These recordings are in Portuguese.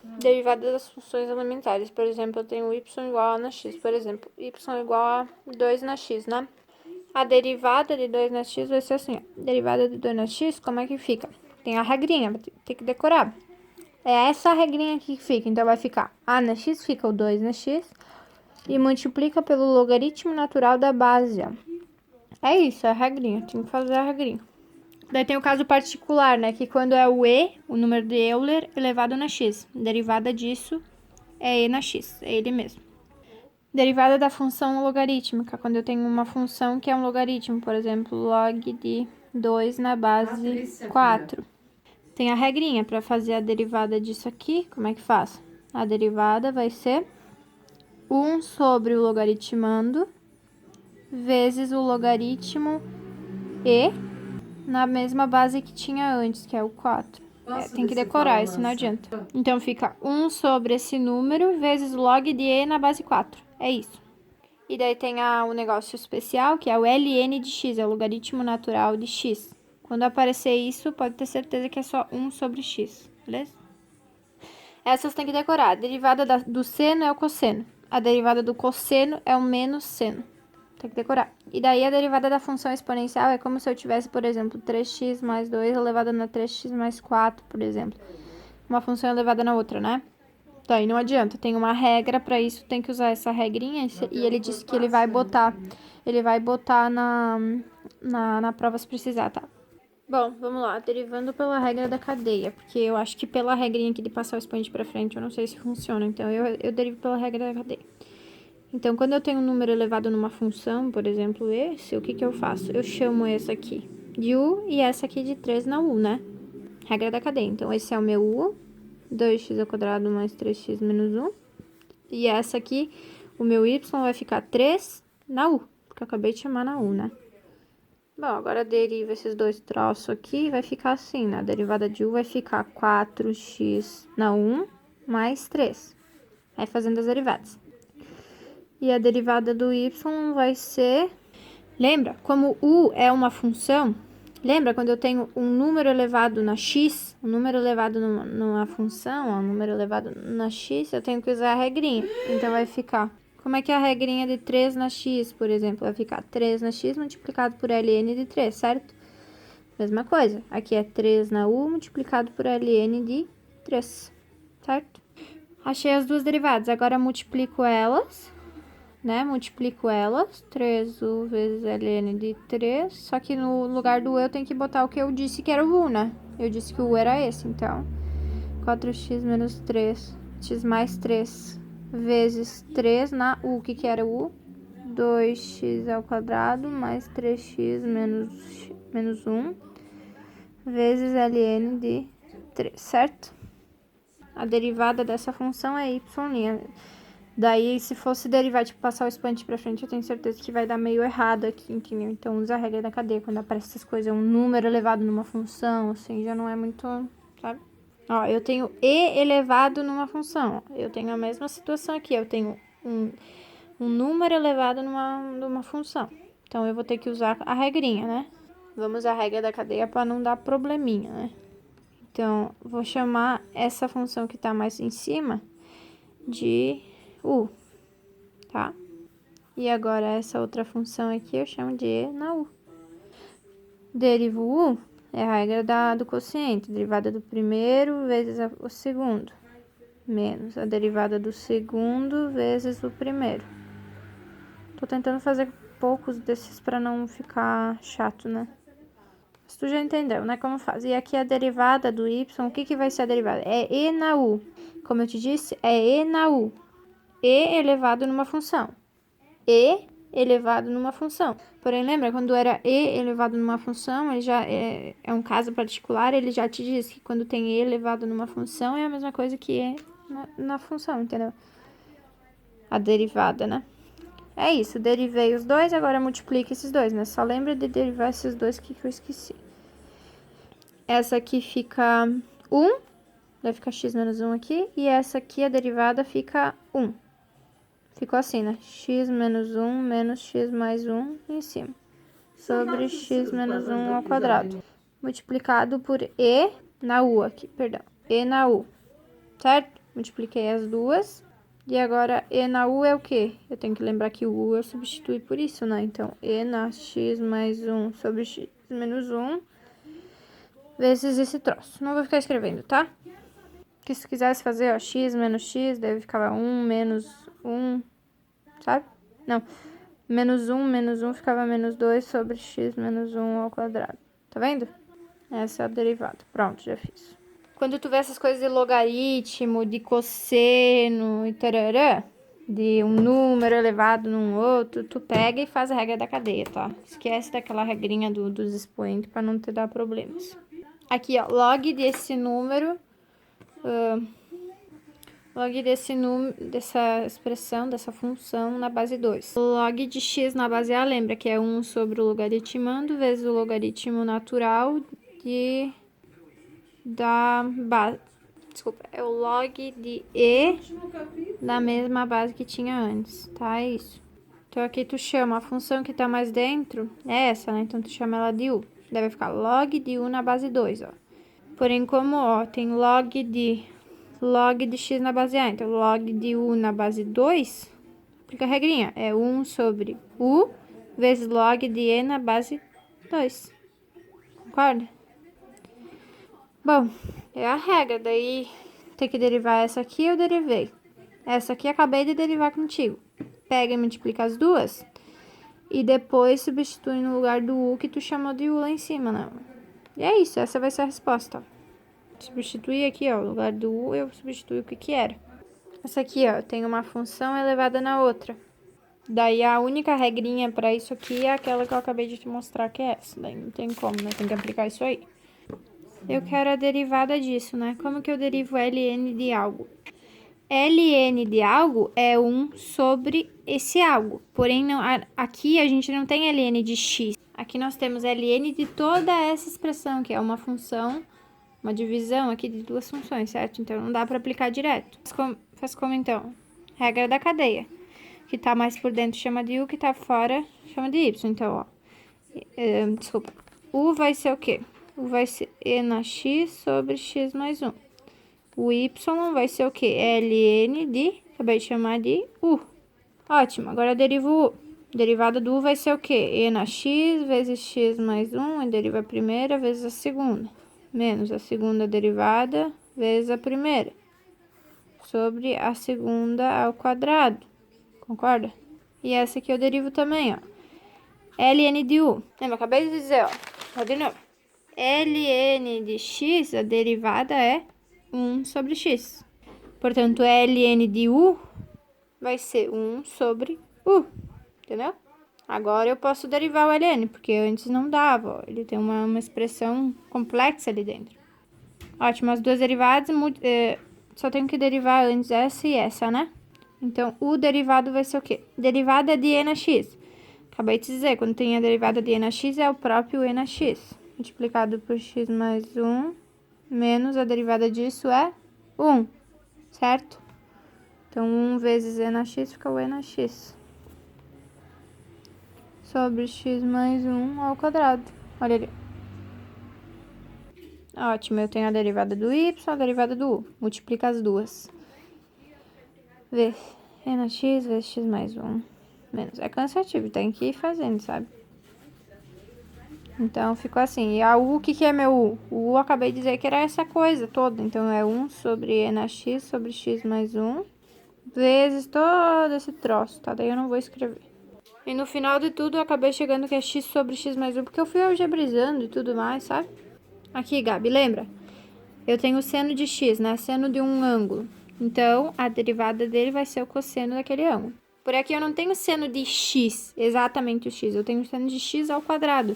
Derivada das funções elementares. Por exemplo, eu tenho y igual a na x. Por exemplo, y igual a 2 na x, né? A derivada de 2 na x vai ser assim, ó. Derivada de 2 na x, como é que fica? Tem a regrinha, tem que decorar. É essa regrinha aqui que fica. Então, vai ficar a na x, fica o 2 na x. E multiplica pelo logaritmo natural da base, ó. É isso, é a regrinha. Tem que fazer a regrinha. Daí tem o caso particular, né? Que quando é o e, o número de Euler, elevado na x. Derivada disso é e na x. É ele mesmo. Derivada da função logarítmica. Quando eu tenho uma função que é um logaritmo. Por exemplo, log de 2 na base 4. Tem a regrinha para fazer a derivada disso aqui. Como é que faz? A derivada vai ser 1 sobre o logaritmando vezes o logaritmo e na mesma base que tinha antes, que é o 4. Tem que decorar, isso não adianta. Então, fica 1 sobre esse número vezes o log de e na base 4. É isso. E daí tem o negócio especial, que é o ln de x, é o logaritmo natural de x. Quando aparecer isso, pode ter certeza que é só 1 sobre x, beleza? Essas tem que decorar. A derivada do seno é o cosseno. A derivada do cosseno é o menos seno. Tem que decorar. E daí a derivada da função exponencial é como se eu tivesse, por exemplo, 3x mais 2 elevado na 3x mais 4, por exemplo. Uma função elevada na outra, né? Daí não adianta, tem uma regra para isso, tem que usar essa regrinha. E ele disse que ele vai botar na prova se precisar, tá? Bom, vamos lá, derivando pela regra da cadeia, porque eu acho que pela regrinha aqui de passar o expoente para frente, eu não sei se funciona, então eu derivo pela regra da cadeia. Então, quando eu tenho um número elevado numa função, por exemplo, esse, o que que eu faço? Eu chamo essa aqui de u e essa aqui de 3 na u, né? Regra da cadeia. Então, esse é o meu u, 2x ao quadrado mais 3x menos 1. E essa aqui, o meu y vai ficar 3 na u, porque eu acabei de chamar na u, né? Bom, agora deriva esses dois troços aqui e vai ficar assim, né? A derivada de u vai ficar 4x na 1 mais 3. Aí, fazendo as derivadas. E a derivada do y vai ser... Lembra? Como u é uma função, lembra quando eu tenho um número elevado na x, um número elevado numa função, um número elevado na x, eu tenho que usar a regrinha. Então, vai ficar... Como é que é a regrinha de 3 na x, por exemplo? Vai ficar 3 na x multiplicado por ln de 3, certo? Mesma coisa. Aqui é 3 na u multiplicado por ln de 3, certo? Achei as duas derivadas. Agora, multiplico elas... né? Multiplico elas, 3u vezes ln de 3, só que no lugar do u eu tenho que botar o que eu disse que era o u, né? Eu disse que o u era esse, então 4x menos 3, x mais 3 vezes 3 na u, o que que era o u? 2x ao quadrado mais 3x menos 1 vezes ln de 3, certo? A derivada dessa função é y'. Daí, se fosse derivar, tipo, passar o expoente pra frente, eu tenho certeza que vai dar meio errado aqui, entendeu? Então, usa a regra da cadeia. Quando aparece essas coisas, um número elevado numa função, assim, já não é muito, sabe? Ó, eu tenho e elevado numa função. Eu tenho a mesma situação aqui. Eu tenho um número elevado numa função. Então, eu vou ter que usar a regrinha, né? Vamos usar a regra da cadeia para não dar probleminha, né? Então, vou chamar essa função que tá mais em cima de u, tá? E agora essa outra função aqui eu chamo de e na u. Derivo u é a regra do quociente, derivada do primeiro vezes o segundo, menos a derivada do segundo vezes o primeiro. Tô tentando fazer poucos desses para não ficar chato, né? Mas tu já entendeu, né, como faz. E aqui a derivada do y, o que que vai ser a derivada? É e na u. Como eu te disse, é e na u. E elevado numa função. E elevado numa função. Porém, lembra, quando era e elevado numa função, ele já é um caso particular, ele já te diz que quando tem e elevado numa função, é a mesma coisa que e na função, entendeu? A derivada, né? É isso, derivei os dois, agora multiplica esses dois, né? Só lembra de derivar esses dois que eu esqueci. Essa aqui fica 1, vai ficar x menos 1 aqui, e essa aqui, a derivada, fica 1. Ficou assim, né? X menos 1 menos x mais 1 em cima. Sobre x menos 1 ao quadrado. Multiplicado por e na u aqui, perdão. E na u, certo? multipliquei as duas. E agora, e na u é o quê? Eu tenho que lembrar que o u eu substitui por isso, né? Então, e na x mais 1 sobre x menos 1 vezes esse troço. Não vou ficar escrevendo, tá? Que se quisesse fazer, ó, x menos x, daí ficava 1 menos 1, sabe? Não, menos 1 ficava menos 2 sobre x menos 1 ao quadrado. Tá vendo? Essa é a derivada. Pronto, já fiz. Quando tu vê essas coisas de logaritmo, de cosseno e tarará, de um número elevado num outro, tu pega e faz a regra da cadeia, tá? Esquece daquela regrinha dos expoentes para não te dar problemas. Aqui, ó, log desse número, dessa expressão, dessa função na base 2. Log de x na base A, lembra que é 1 sobre o logaritmando vezes o logaritmo natural da base. Desculpa, é o log de E da mesma base que tinha antes, tá? É isso. Então, aqui tu chama a função que tá mais dentro, é essa, né? Então, tu chama ela de U. Daí vai ficar log de U na base 2, ó. Porém, como, ó, tem log de x na base A, então log de U na base 2, aplica a regrinha, é 1 sobre U vezes log de E na base 2. Concorda? Bom, é a regra, daí tem que derivar essa aqui, eu derivei. Essa aqui acabei de derivar contigo. Pega e multiplica as duas. E depois substitui no lugar do U que tu chamou de U lá em cima, né? E é isso, essa vai ser a resposta. Substituir aqui, ó, no lugar do U, eu substituo o que era. Essa aqui, ó, tem uma função elevada na outra. Daí a única regrinha para isso aqui é aquela que eu acabei de te mostrar, que é essa. Daí não tem como, né? Tem que aplicar isso aí. Eu quero a derivada disso, né? Como que eu derivo ln de algo? Ln de algo é 1 sobre esse algo. Porém, não, aqui a gente não tem ln de x. Aqui nós temos ln de toda essa expressão, que é uma função, uma divisão aqui de duas funções, certo? Então, não dá para aplicar direto. Faz como então? Regra da cadeia. Que tá mais por dentro chama de u, que tá fora chama de y. Então, ó. Desculpa. U vai ser o quê? U vai ser e na x sobre x mais 1. O y vai ser o quê? Ln de, acabei de chamar de u. Ótimo, agora eu derivo u. Derivada do u vai ser o quê? E na x vezes x mais 1, e deriva a primeira vezes a segunda. Menos a segunda derivada vezes a primeira. Sobre a segunda ao quadrado. Concorda? E essa aqui eu derivo também, ó. Ln de u. Lembra, acabei de dizer, ó. Vou de novo. Ln de x, a derivada é 1 sobre x. Portanto, ln de u vai ser 1 sobre u. Entendeu? Agora eu posso derivar o ln, porque antes não dava. Ó. Ele tem uma expressão complexa ali dentro. Ótimo, as duas derivadas, só tenho que derivar antes essa e essa, né? Então, o derivado vai ser o quê? Derivada de e na x. Acabei de dizer, quando tem a derivada de e na x, é o próprio e na x. Multiplicado por x mais 1, menos a derivada disso é 1, certo? Então, 1 vezes e na x fica o e na x. Sobre x mais 1 ao quadrado. Olha ali. Ótimo, eu tenho a derivada do y, a derivada do u. Multiplica as duas. Vê, e na x vezes x mais 1. Menos. É cansativo, tem que ir fazendo, sabe? Então, ficou assim. E a u, o que é meu u? O u eu acabei de dizer que era essa coisa toda. Então, é 1 sobre e na x sobre x mais 1. Vezes todo esse troço, tá? Daí eu não vou escrever. E no final de tudo, eu acabei chegando que é x sobre x mais 1. Porque eu fui algebrizando e tudo mais, sabe? Aqui, Gabi, lembra? Eu tenho o seno de x, né? Seno de um ângulo. Então, a derivada dele vai ser o cosseno daquele ângulo. Por aqui eu não tenho seno de x, exatamente o x. Eu tenho seno de x ao quadrado.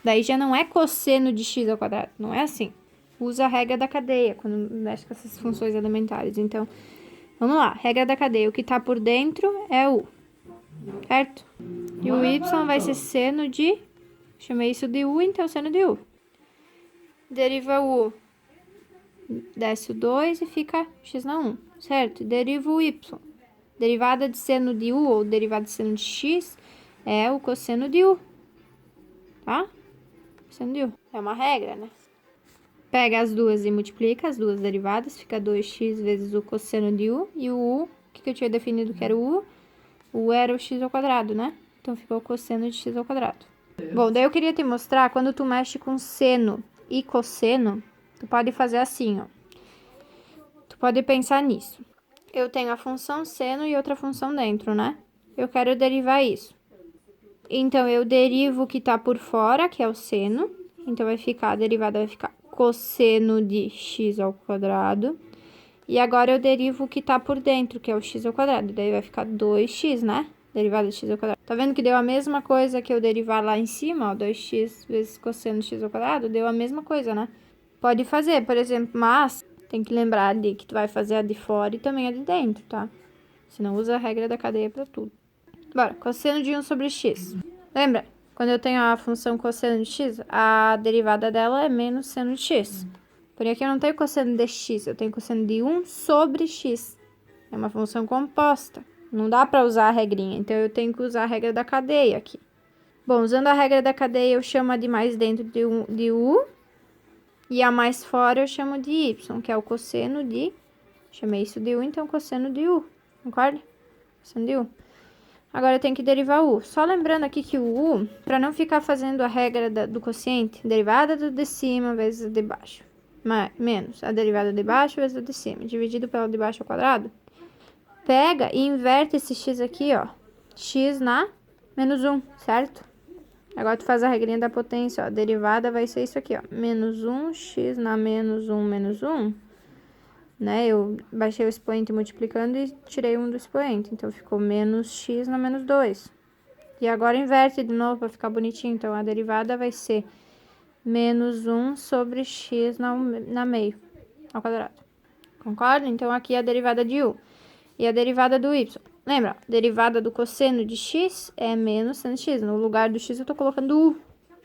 Daí já não é cosseno de x ao quadrado. Não é assim. Usa a regra da cadeia quando mexe com essas funções elementares. Então, vamos lá. Regra da cadeia. O que tá por dentro é o u. Certo? E o y vai ser seno de... Chamei isso de u, então seno de u. Deriva o u. Desce o 2 e fica x na 1, certo? Deriva o y. Derivada de seno de u ou derivada de seno de x é o cosseno de u, tá? Cosseno de u. É uma regra, né? Pega as duas e multiplica as duas derivadas, fica 2x vezes o cosseno de u, e o u, o que eu tinha definido que era o u? O u era o x ao quadrado, né? Então, ficou o cosseno de x ao quadrado. Bom, daí eu queria te mostrar, quando tu mexe com seno e cosseno, tu pode fazer assim, ó. Tu pode pensar nisso. Eu tenho a função seno e outra função dentro, né? Eu quero derivar isso. Então, eu derivo o que tá por fora, que é o seno. Então, a derivada vai ficar cosseno de x ao quadrado. E agora eu derivo o que tá por dentro, que é o x ao quadrado. Daí vai ficar 2x, né? Derivada de x ao quadrado. Tá vendo que deu a mesma coisa que eu derivar lá em cima, ó? 2x vezes cosseno de x ao quadrado, deu a mesma coisa, né? Pode fazer, por exemplo, mas tem que lembrar ali que tu vai fazer a de fora e também a de dentro, tá? Senão usa a regra da cadeia pra tudo. Bora, cosseno de 1 sobre x. Lembra? Quando eu tenho a função cosseno de x, a derivada dela é menos seno de x. Porém, aqui eu não tenho cosseno de x, eu tenho cosseno de 1 sobre x. É uma função composta. Não dá para usar a regrinha, então eu tenho que usar a regra da cadeia aqui. Bom, usando a regra da cadeia, eu chamo a de mais dentro de u. E a mais fora eu chamo de y, que é o cosseno de... Chamei isso de u, então cosseno de u. Concorda? Cosseno de u. Agora eu tenho que derivar o u. Só lembrando aqui que o u, para não ficar fazendo a regra do quociente, derivada do de cima vezes a de baixo. Menos a derivada de baixo vezes a de cima, dividido pela de baixo ao quadrado. Pega e inverte esse x aqui, ó. X na menos 1, certo? Agora tu faz a regrinha da potência, ó. A derivada vai ser isso aqui, ó. Menos 1, x na menos 1, menos 1. Né? Eu baixei o expoente multiplicando e tirei 1 do expoente. Então, ficou menos x na menos 2. E agora inverte de novo para ficar bonitinho. Então, a derivada vai ser menos 1 sobre x na meio, ao quadrado. Concorda? Então, aqui é a derivada de u. E a derivada do y. Lembra? A derivada do cosseno de x é menos seno de x. No lugar do x eu tô colocando u.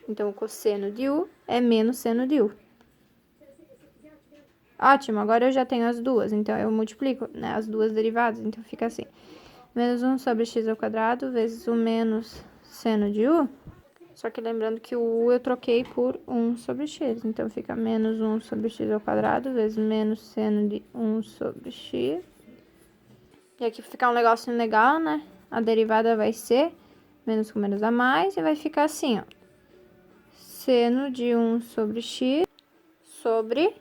Então, o cosseno de u é menos seno de u. Ótimo, agora eu já tenho as duas. Então, eu multiplico, né, as duas derivadas. Então, fica assim. Menos 1 sobre x ao quadrado vezes o menos seno de u. Só que lembrando que o u eu troquei por 1 sobre x. Então, fica menos 1 sobre x ao quadrado vezes menos seno de 1 sobre x. E aqui ficar um negocinho legal, né? A derivada vai ser menos com menos a mais e vai ficar assim, ó. Seno de 1 sobre x sobre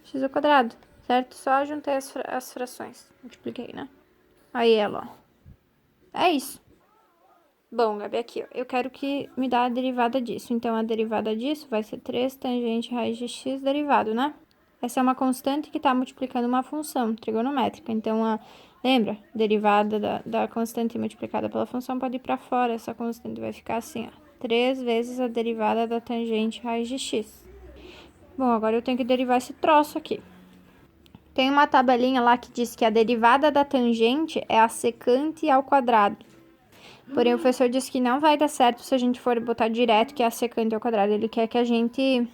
x ao quadrado, certo? Só juntei as frações. Multipliquei, né? Aí ela, ó. É isso. Bom, Gabi, aqui, ó. Eu quero que me dá a derivada disso. Então, a derivada disso vai ser 3 tangente raiz de x derivado, né? Essa é uma constante que está multiplicando uma função trigonométrica. Então, lembra? Derivada da constante multiplicada pela função pode ir para fora. Essa constante vai ficar assim, ó. 3 vezes a derivada da tangente raiz de x. Bom, agora eu tenho que derivar esse troço aqui. Tem uma tabelinha lá que diz que a derivada da tangente é a secante ao quadrado. Porém, o professor disse que não vai dar certo se a gente for botar direto que é a secante ao quadrado. Ele quer que a gente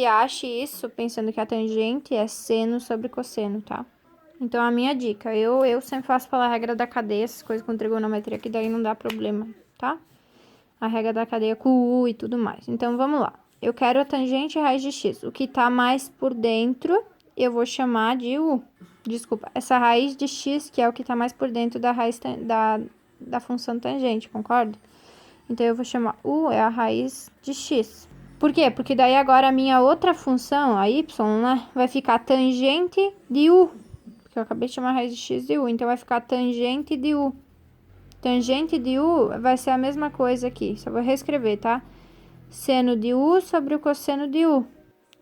ache isso pensando que a tangente é seno sobre cosseno, tá? Então, a minha dica, eu sempre faço pela regra da cadeia, essas coisas com trigonometria, que daí não dá problema, tá? A regra da cadeia com o u e tudo mais. Então, vamos lá. Eu quero a tangente raiz de x. O que tá mais por dentro, eu vou chamar de u. Desculpa, essa raiz de x, que é o que tá mais por dentro da raiz da função tangente, concorda? Então, eu vou chamar u é a raiz de x. Por quê? Porque daí agora a minha outra função, a y, né, vai ficar tangente de u. Porque eu acabei de chamar a raiz de x de u, então vai ficar tangente de u. Tangente de u vai ser a mesma coisa aqui, só vou reescrever, tá? Seno de u sobre o cosseno de u.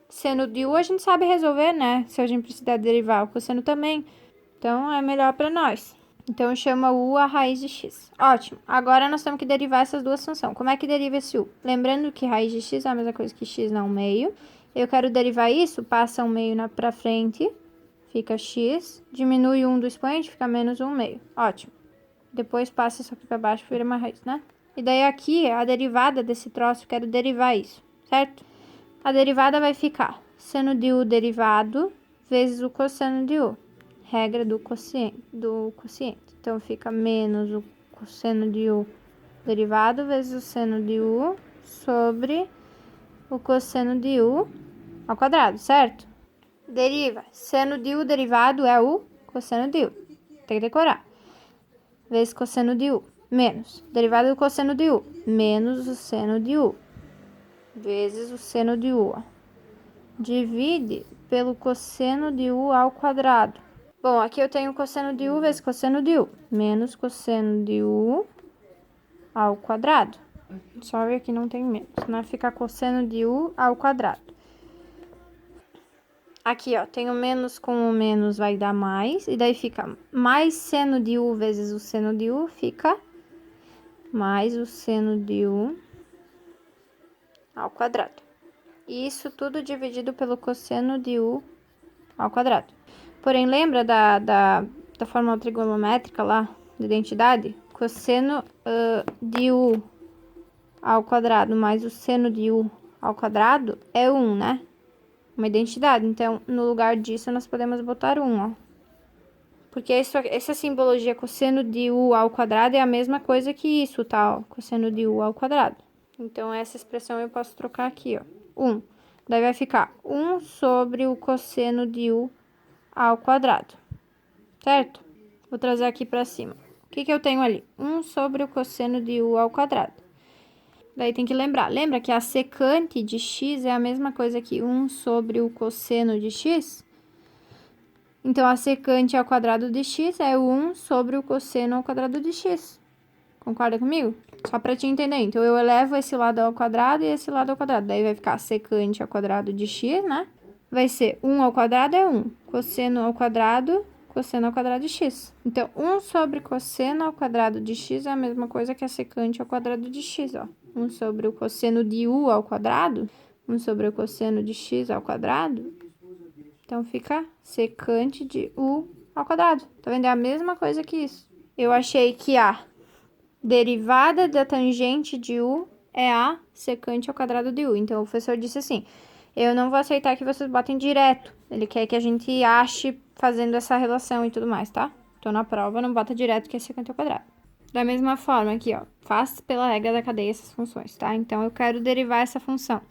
Seno de u a gente sabe resolver, né? Se a gente precisar derivar, o cosseno também. Então, é melhor para nós. Então, eu chamo u a raiz de x. Ótimo. Agora, nós temos que derivar essas duas funções. Como é que deriva esse u? Lembrando que raiz de x é a mesma coisa que x na 1 meio. Eu quero derivar isso, passa 1 meio para frente, fica x. Diminui 1 do expoente, fica menos 1 meio. Ótimo. Depois passa isso aqui para baixo, vira uma raiz, né? E daí aqui, a derivada desse troço, eu quero derivar isso, certo? A derivada vai ficar seno de u derivado vezes o cosseno de u. Regra do quociente. Então, fica menos o cosseno de u derivado vezes o seno de u sobre o cosseno de u ao quadrado, certo? Deriva. Seno de U derivado é o cosseno de U. Tem que decorar. Vezes cosseno de U. Menos. Derivada do cosseno de U. Menos o seno de U. Vezes o seno de U. Divide pelo cosseno de U ao quadrado. Bom, aqui eu tenho cosseno de U vezes cosseno de U. Menos cosseno de U ao quadrado. Só ver que não tem menos, né? Fica cosseno de U ao quadrado. Aqui, ó, tenho menos com o menos vai dar mais. E daí fica mais seno de U vezes o seno de U, fica mais o seno de U ao quadrado. E isso tudo dividido pelo cosseno de U ao quadrado. Porém, lembra da fórmula trigonométrica lá, de identidade? Cosseno de U ao quadrado mais o seno de U ao quadrado é 1, né? Uma identidade. Então, no lugar disso, nós podemos botar 1, ó. Porque essa simbologia cosseno de U ao quadrado é a mesma coisa que isso, tá? Ó, cosseno de U ao quadrado. Então, essa expressão eu posso trocar aqui, ó. 1. Daí vai ficar 1 sobre o cosseno de U ao quadrado. Certo? Vou trazer aqui pra cima. O que eu tenho ali? 1 sobre o cosseno de U ao quadrado. Daí tem que lembrar. Lembra que a secante de x é a mesma coisa que 1 sobre o cosseno de x? Então, a secante ao quadrado de x é 1 sobre o cosseno ao quadrado de x. Concorda comigo? Só para te entender. Então, eu elevo esse lado ao quadrado e esse lado ao quadrado. Daí vai ficar secante ao quadrado de x, né? Vai ser 1 ao quadrado é 1. Cosseno ao quadrado de x. Então, 1 sobre cosseno ao quadrado de x é a mesma coisa que a secante ao quadrado de x, ó. 1 sobre o cosseno de u ao quadrado, 1 sobre o cosseno de x ao quadrado. Então, fica secante de u ao quadrado. Tá vendo? É a mesma coisa que isso. Eu achei que a derivada da tangente de u é a secante ao quadrado de u. Então, o professor disse assim, eu não vou aceitar que vocês botem direto. Ele quer que a gente ache fazendo essa relação e tudo mais, tá? Então, na prova, não bota direto que é secante ao quadrado. Da mesma forma aqui, ó, faz pela regra da cadeia essas funções, tá? Então, eu quero derivar essa função.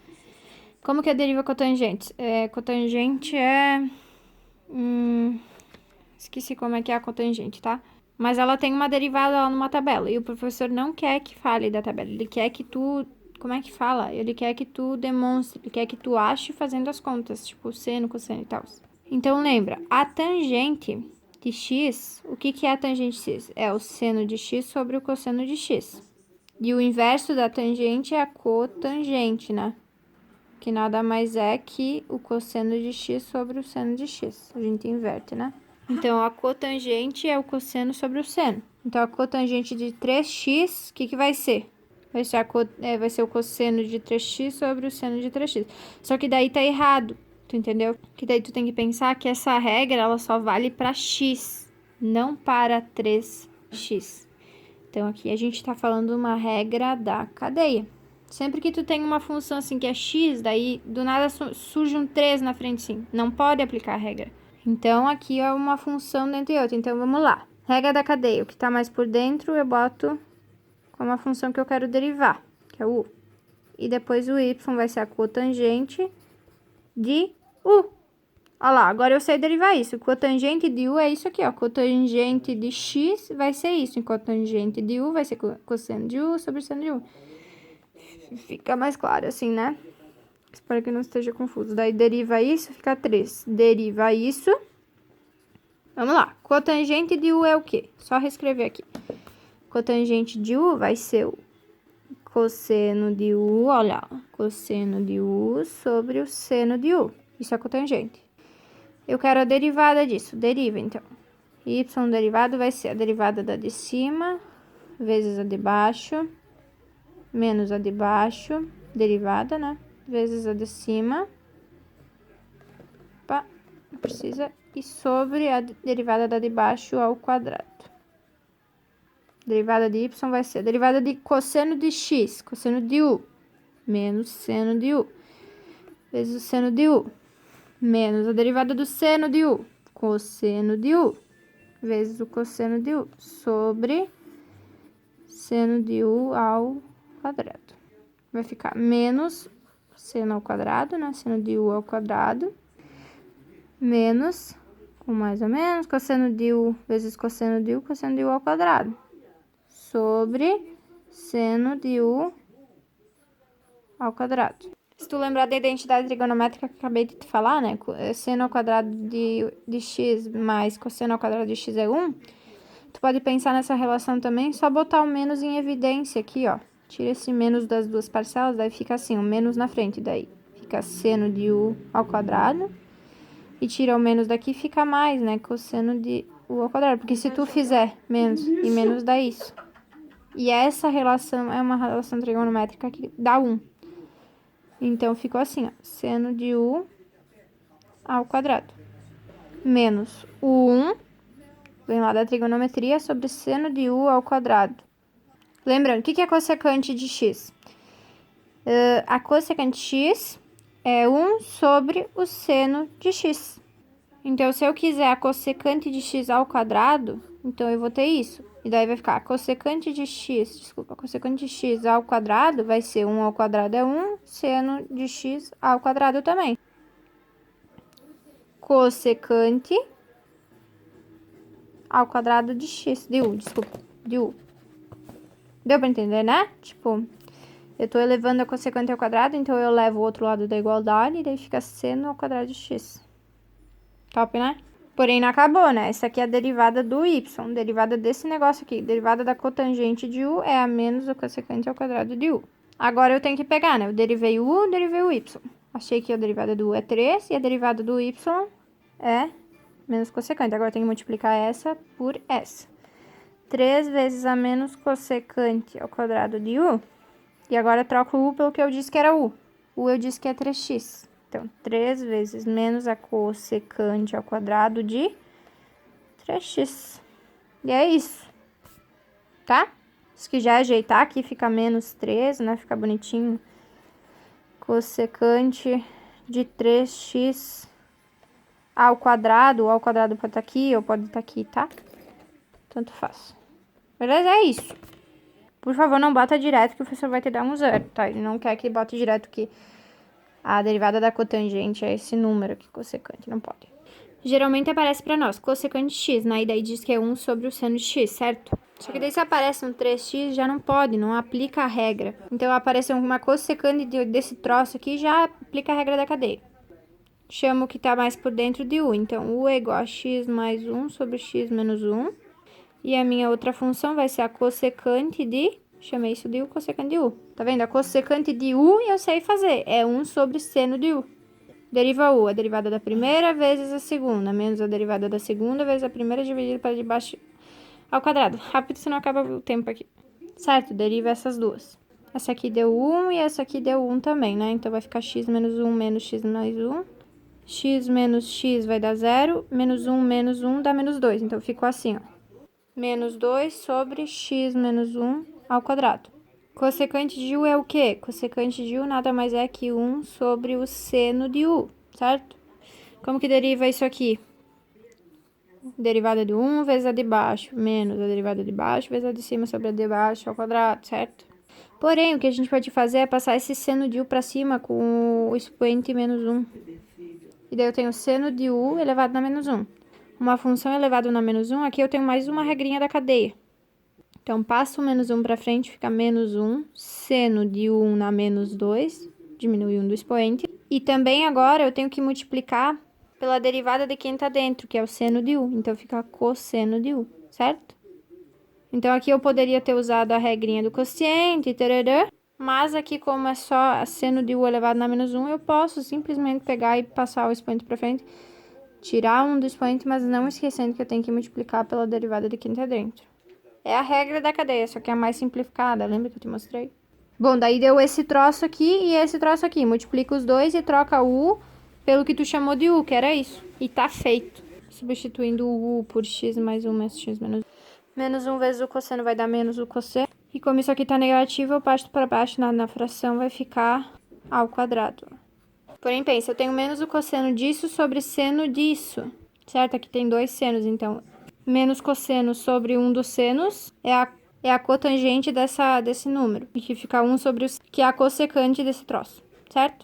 Como que é deriva cotangente? Cotangente é... esqueci como é que é a cotangente, tá? Mas ela tem uma derivada lá numa tabela. E o professor não quer que fale da tabela. Ele quer que tu... Como é que fala? Ele quer que tu demonstre. Ele quer que tu ache fazendo as contas. Tipo, seno, cosseno e tal. Então, lembra. A tangente de x... O que é a tangente de x? É o seno de x sobre o cosseno de x. E o inverso da tangente é a cotangente, né? Que nada mais é que o cosseno de x sobre o seno de x. A gente inverte, né? Então, a cotangente é o cosseno sobre o seno. Então, a cotangente de 3x, o que vai ser? Vai ser o cosseno de 3x sobre o seno de 3x. Só que daí tá errado, tu entendeu? Que daí tu tem que pensar que essa regra, ela só vale para x, não para 3x. Então, aqui a gente tá falando uma regra da cadeia. Sempre que tu tem uma função assim que é x, daí do nada surge um 3 na frente, sim. Não pode aplicar a regra. Então, aqui é uma função dentre outra. Então, vamos lá. Regra da cadeia. O que tá mais por dentro, eu boto como a função que eu quero derivar, que é o u. E depois o y vai ser a cotangente de u. Olha lá, agora eu sei derivar isso. Cotangente de u é isso aqui, ó. Cotangente de x vai ser isso. E cotangente de u vai ser cosseno de u sobre seno de u. Fica mais claro assim, né? Espero que não esteja confuso. Daí, deriva isso, fica 3. Deriva isso. Vamos lá. Cotangente de u é o quê? Só reescrever aqui. Cotangente de u vai ser o cosseno de u, olha lá. Cosseno de u sobre o seno de u. Isso é cotangente. Eu quero a derivada disso. Deriva, então. Y derivado vai ser a derivada da de cima vezes a de baixo menos a de baixo, derivada, né? Vezes a de cima. Opa, não precisa. E sobre a derivada da de baixo ao quadrado. Derivada de y vai ser a derivada de cosseno de x, cosseno de u, menos seno de u, vezes o seno de u, menos a derivada do seno de u, cosseno de u, vezes o cosseno de u, sobre seno de u ao quadrado. Vai ficar menos seno ao quadrado, né? Seno de u ao quadrado, menos, com mais ou menos, cosseno de u vezes cosseno de u ao quadrado, sobre seno de u ao quadrado. Se tu lembrar da identidade trigonométrica que eu acabei de te falar, né? Seno ao quadrado de x mais cosseno ao quadrado de x é 1. Tu pode pensar nessa relação também, só botar o menos em evidência aqui, ó. Tira esse menos das duas parcelas, daí fica assim, o menos na frente. Daí fica seno de u ao quadrado. E tira o menos daqui, fica mais, né? Cosseno de u ao quadrado. Porque se tu fizer menos e menos, dá isso. E essa relação é uma relação trigonométrica que dá 1. Então, ficou assim, ó. Seno de u ao quadrado. Menos o 1, vem lá da trigonometria, sobre seno de u ao quadrado. Lembrando, o que é cossecante de x? A cossecante de x é 1 sobre o seno de x. Então, se eu quiser a cossecante de x ao quadrado, então eu vou ter isso. E daí vai ficar cossecante de x ao quadrado vai ser 1 ao quadrado é 1, seno de x ao quadrado também. Cossecante ao quadrado de x, de u. Deu pra entender, né? Tipo, eu tô elevando a cossecante ao quadrado, então eu levo o outro lado da igualdade e daí fica seno ao quadrado de x. Top, né? Porém, não acabou, né? Essa aqui é a derivada do y, derivada desse negócio aqui. Derivada da cotangente de u é a menos a cossecante ao quadrado de u. Agora eu tenho que pegar, né? Eu derivei o u, derivei o y. Achei que a derivada do u é 3 e a derivada do y é menos cossecante. Agora eu tenho que multiplicar essa por essa. 3 vezes a menos cossecante ao quadrado de u. E agora eu troco o u pelo que eu disse que era u. U eu disse que é 3x. Então, 3 vezes menos a cossecante ao quadrado de 3x. E é isso. Tá? Se quiser ajeitar aqui, fica menos 3, né? Fica bonitinho. Cossecante de 3x ao quadrado. O ao quadrado pode estar aqui ou pode estar aqui, tá? Tanto faz. Beleza? É isso. Por favor, não bota direto que o professor vai te dar um 0, tá? Ele não quer que bote direto que a derivada da cotangente é esse número aqui, cossecante, não pode. Geralmente aparece pra nós cossecante de x, né? E daí diz que é 1 sobre o seno de x, certo? Só que daí se aparece um 3x, já não pode, não aplica a regra. Então, apareceu uma cossecante desse troço aqui, já aplica a regra da cadeia. Chamo o que tá mais por dentro de u. Então, u é igual a x mais 1 sobre x menos 1. E a minha outra função vai ser a cossecante de... Chamei isso de u, cossecante de u. Tá vendo? A cossecante de u eu sei fazer. É 1 sobre seno de u. Deriva u, a derivada da primeira vezes a segunda, menos a derivada da segunda vezes a primeira dividida para de baixo ao quadrado. Rápido, senão acaba o tempo aqui. Certo? Deriva essas duas. Essa aqui deu 1 e essa aqui deu 1 também, né? Então, vai ficar x menos 1 menos x mais 1. X menos x vai dar 0. Menos 1 dá menos 2. Então, ficou assim, ó. Menos 2 sobre x menos 1 ao quadrado. Cossecante de u é o quê? Cossecante de u nada mais é que 1 sobre o seno de u, certo? Como que deriva isso aqui? Derivada de 1 vezes a de baixo, menos a derivada de baixo vezes a de cima sobre a de baixo ao quadrado, certo? Porém, o que a gente pode fazer é passar esse seno de u para cima com o expoente menos 1. E daí eu tenho seno de u elevado na menos 1. Uma função elevada na menos 1, aqui eu tenho mais uma regrinha da cadeia. Então, passo o menos 1 para frente, fica menos 1, seno de 1 na menos 2, diminui 1 do expoente. E também agora eu tenho que multiplicar pela derivada de quem está dentro, que é o seno de u. Então, fica cosseno de u, certo? Então, aqui eu poderia ter usado a regrinha do quociente, tarará, mas aqui, como é só seno de u elevado na menos 1, eu posso simplesmente pegar e passar o expoente para frente, tirar 1 do expoente, mas não esquecendo que eu tenho que multiplicar pela derivada de quem está dentro. É a regra da cadeia, só que é a mais simplificada, lembra que eu te mostrei? Bom, daí deu esse troço aqui e esse troço aqui. Multiplica os dois e troca o u pelo que tu chamou de u, que era isso. E tá feito. Substituindo o u por x mais 1 menos x menos 1. Menos 1 vezes o cosseno vai dar menos o cosseno. E como isso aqui tá negativo, eu passo para baixo na fração, vai ficar ao quadrado. Porém, pensa, eu tenho menos o cosseno disso sobre seno disso. Certo? Aqui tem dois senos, então... Menos cosseno sobre 1 dos senos é a cotangente desse número. E que fica 1 sobre que é a cossecante desse troço, certo?